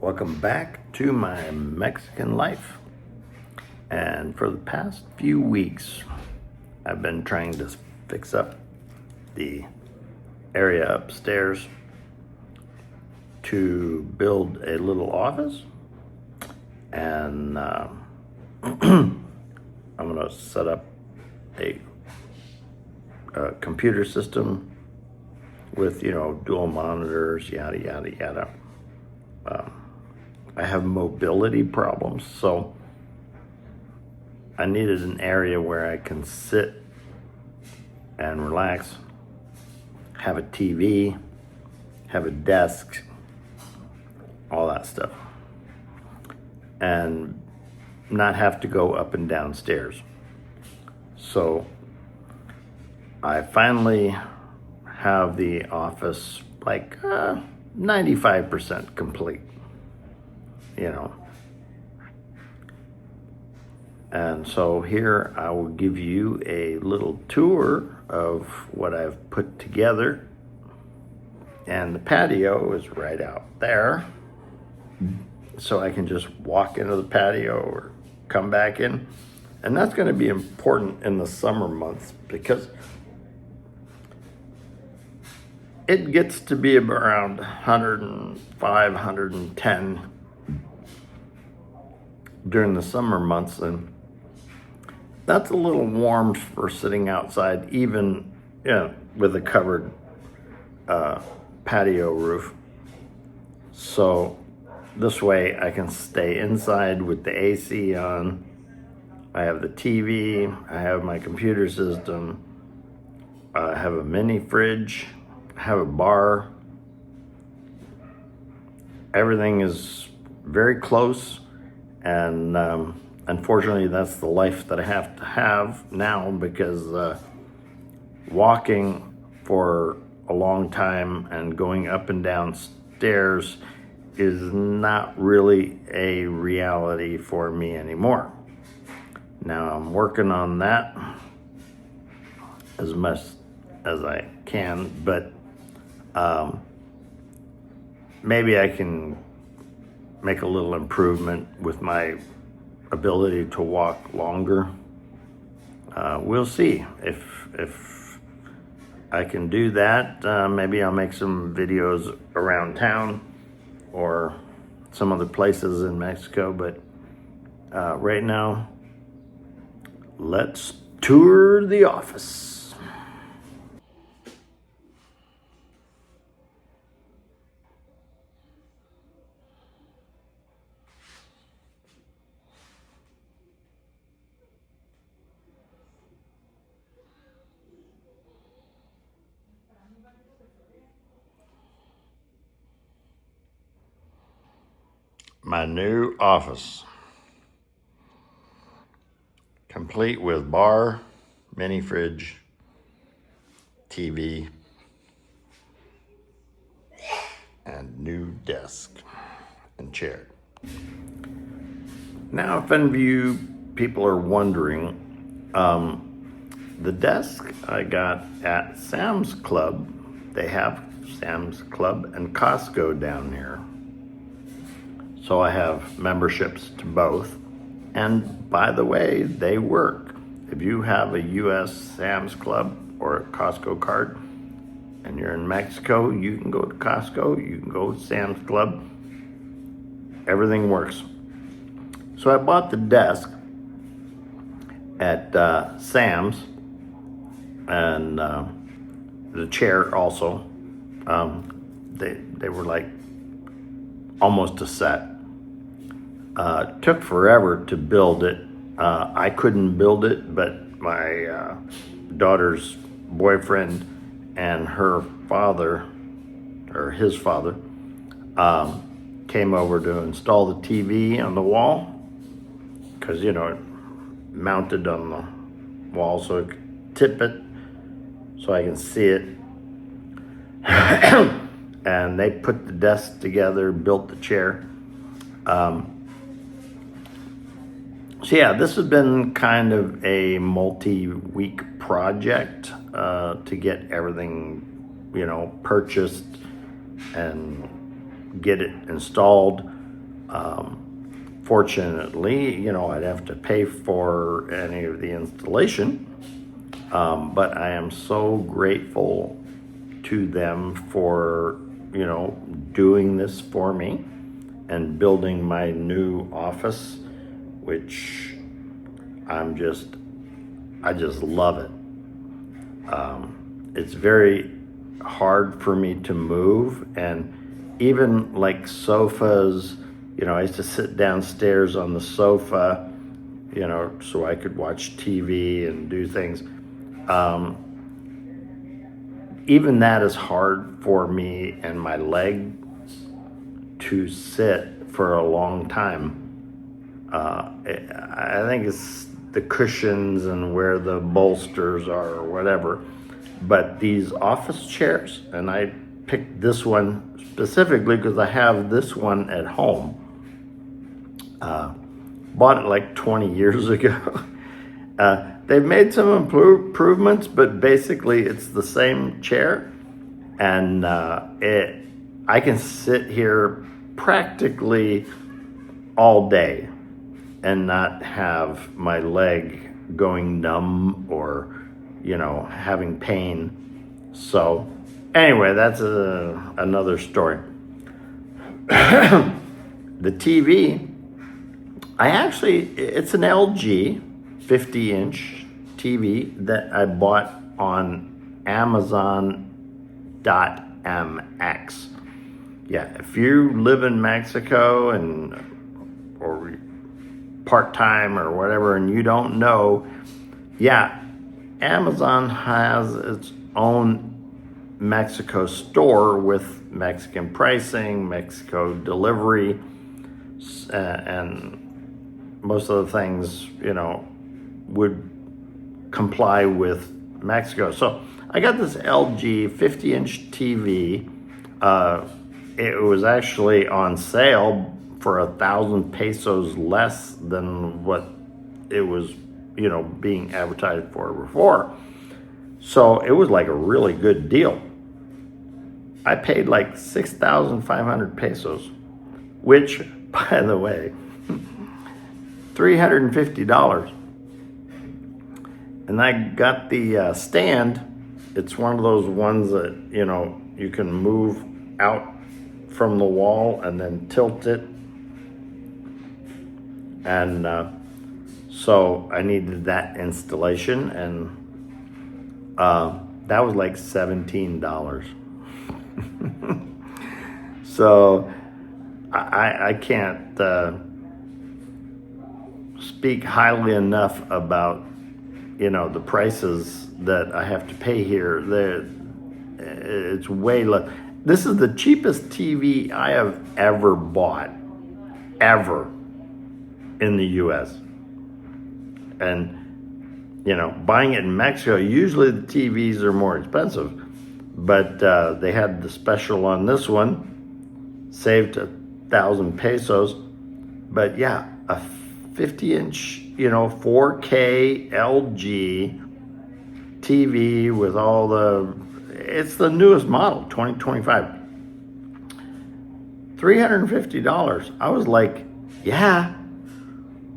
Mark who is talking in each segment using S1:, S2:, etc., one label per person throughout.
S1: Welcome back to my Mexican life. And for the past few weeks, I've been trying to fix up the area upstairs to build a little office. And I'm going to set up a computer system with, dual monitors, yada, yada, yada. I have mobility problems, so I needed an area where I can sit and relax, have a TV, have a desk, all that stuff, and not have to go up and down stairs. So I finally have the office like 95% complete, And so here I will give you a little tour of what I've put together. And the patio is right out there. So I can just walk into the patio or come back in. And that's going to be important in the summer months because it gets to be around 105, 110 during the summer months, and that's a little warm for sitting outside, even with a covered patio roof. So this way I can stay inside with the AC on. I have the TV, I have my computer system, I have a mini fridge, I have a bar. Everything is very close, and unfortunately that's the life that I have to have now because walking for a long time and going up and down stairs is not really a reality for me anymore. Now I'm working on that as much as I can, but maybe I can make a little improvement with my ability to walk longer. We'll see if I can do that. Maybe I'll make some videos around town or some other places in Mexico, but right now, let's tour the office. My new office, complete with bar, mini fridge, TV, and new desk and chair. Now, if any of you people are wondering, the desk I got at Sam's Club, they have Sam's Club and Costco down here. So I have memberships to both. And by the way, they work. If you have a US Sam's Club or a Costco card and you're in Mexico, you can go to Costco, you can go to Sam's Club. Everything works. So I bought the desk at Sam's and the chair also. They were like almost a set. Took forever to build it. I couldn't build it, but my daughter's boyfriend and her father, or his father, came over to install the TV on the wall because, it mounted on the wall so I could tip it so I can see it. And they put the desk together, built the chair. So yeah, this has been kind of a multi-week project to get everything, purchased and get it installed. Fortunately, you know, I'd have to pay for any of the installation, but I am so grateful to them for, you know, doing this for me and building my new office, which I just love it. It's very hard for me to move, and even like sofas, you know, I used to sit downstairs on the sofa, you know, so I could watch TV and do things. Even that is hard for me and my leg to sit for a long time. I think it's the cushions and where the bolsters are or whatever. But these office chairs, and I picked this one specifically because I have this one at home. Bought it like 20 years ago. They've made some improvements, but basically it's the same chair. And I can sit here practically all day and not have my leg going numb or, you know, having pain. So anyway, that's another story. The TV, it's an LG 50-inch TV that I bought on Amazon.mx. Yeah, if you live in Mexico or part-time or whatever and you don't know, yeah, Amazon has its own Mexico store with Mexican pricing, Mexico delivery, and most of the things, you know, would comply with Mexico. So I got this LG 50-inch TV. It was actually on sale for 1,000 pesos less than what it was, you know, being advertised for before. So it was like a really good deal. I paid like 6,500 pesos, which, by the way, $350. And I got the stand. It's one of those ones that, you know, you can move out from the wall and then tilt it. And so I needed that installation, and that was like $17. So I can't speak highly enough about, you know, the prices that I have to pay here. It's way less. This is the cheapest TV I have ever bought, ever, in the US. And, you know, buying it in Mexico, usually the TVs are more expensive, but they had the special on this one, saved 1,000 pesos. But yeah, a 50-inch, you know, 4K LG TV with all it's the newest model, 2025. $350. I was like, yeah,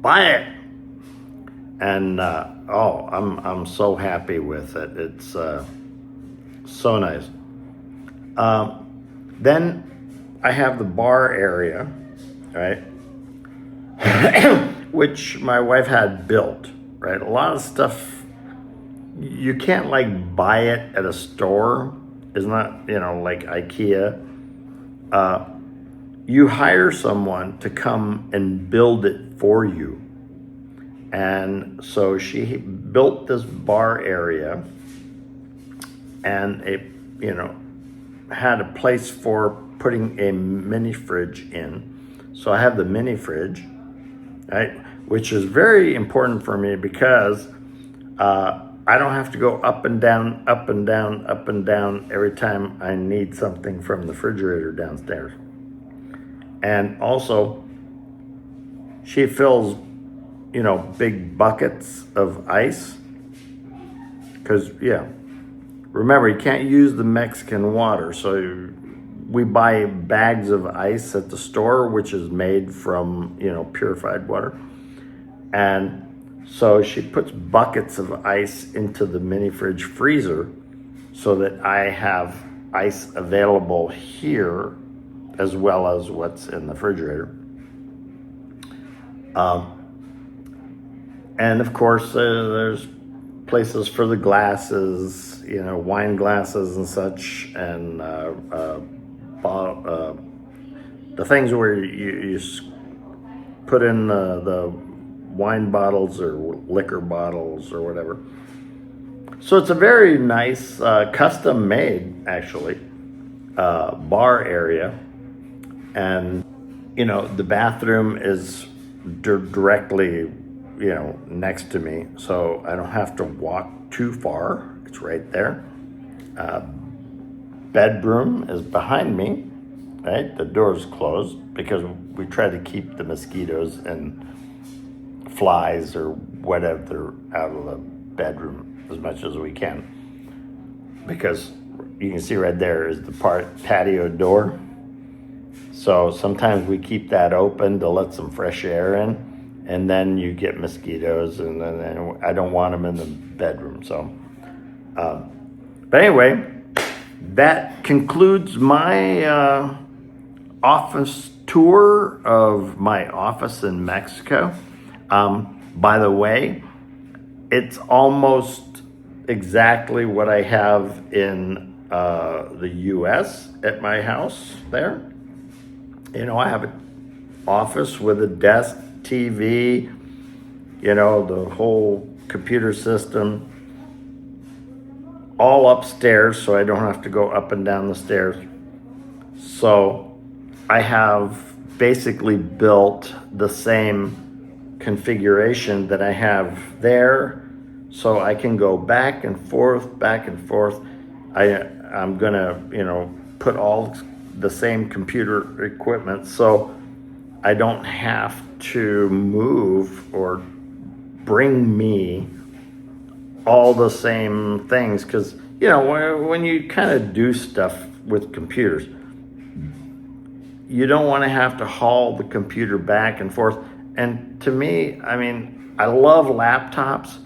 S1: buy it. And I'm so happy with it. It's so nice. Then I have the bar area, right? Which my wife had built, right? A lot of stuff you can't like buy it at a store. It's not, you know, like IKEA. You hire someone to come and build it for you. And so she built this bar area, and it, you know, had a place for putting a mini fridge in. So I have the mini fridge, right? Which is very important for me because I don't have to go up and down, up and down, up and down every time I need something from the refrigerator downstairs. And also, she fills, you know, big buckets of ice. Because, yeah, remember, you can't use the Mexican water. So we buy bags of ice at the store, which is made from, purified water. And so she puts buckets of ice into the mini fridge freezer so that I have ice available here as well as what's in the refrigerator. And of course, there's places for the glasses, wine glasses and such, and the things where you put in the wine bottles or liquor bottles or whatever. So it's a very nice, custom made, actually, bar area. And, the bathroom is directly, next to me. So I don't have to walk too far. It's right there. Bedroom is behind me, right? The door's closed because we try to keep the mosquitoes and flies or whatever out of the bedroom as much as we can. Because you can see right there is the patio door. So sometimes we keep that open to let some fresh air in, and then you get mosquitoes, and then I don't want them in the bedroom. So, but anyway, that concludes my office tour of my office in Mexico. By the way, it's almost exactly what I have in the U.S. at my house there. I have an office with a desk, TV, the whole computer system, all upstairs, so I don't have to go up and down the stairs. So I have basically built the same configuration that I have there, so I can go back and forth. I'm gonna, put all the same computer equipment, so I don't have to move or bring me all the same things, because when you kind of do stuff with computers, you don't want to have to haul the computer back and forth. And to me, I love laptops,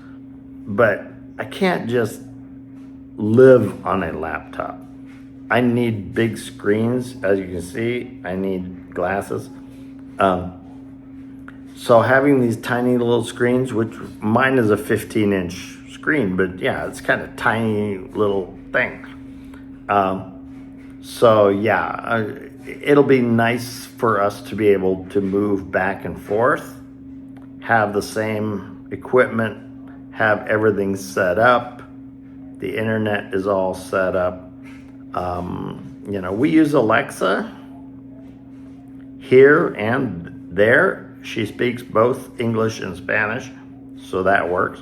S1: but I can't just live on a laptop. I need big screens, as you can see. I need glasses. So having these tiny little screens, which mine is a 15-inch screen, but yeah, it's kind of tiny little thing. It'll be nice for us to be able to move back and forth, have the same equipment, have everything set up. The internet is all set up. We use Alexa here and there. She speaks both English and Spanish, so that works.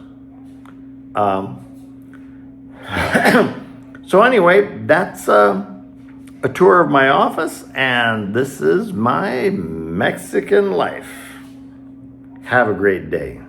S1: So anyway, that's a tour of my office, and this is my Mexican life. Have a great day.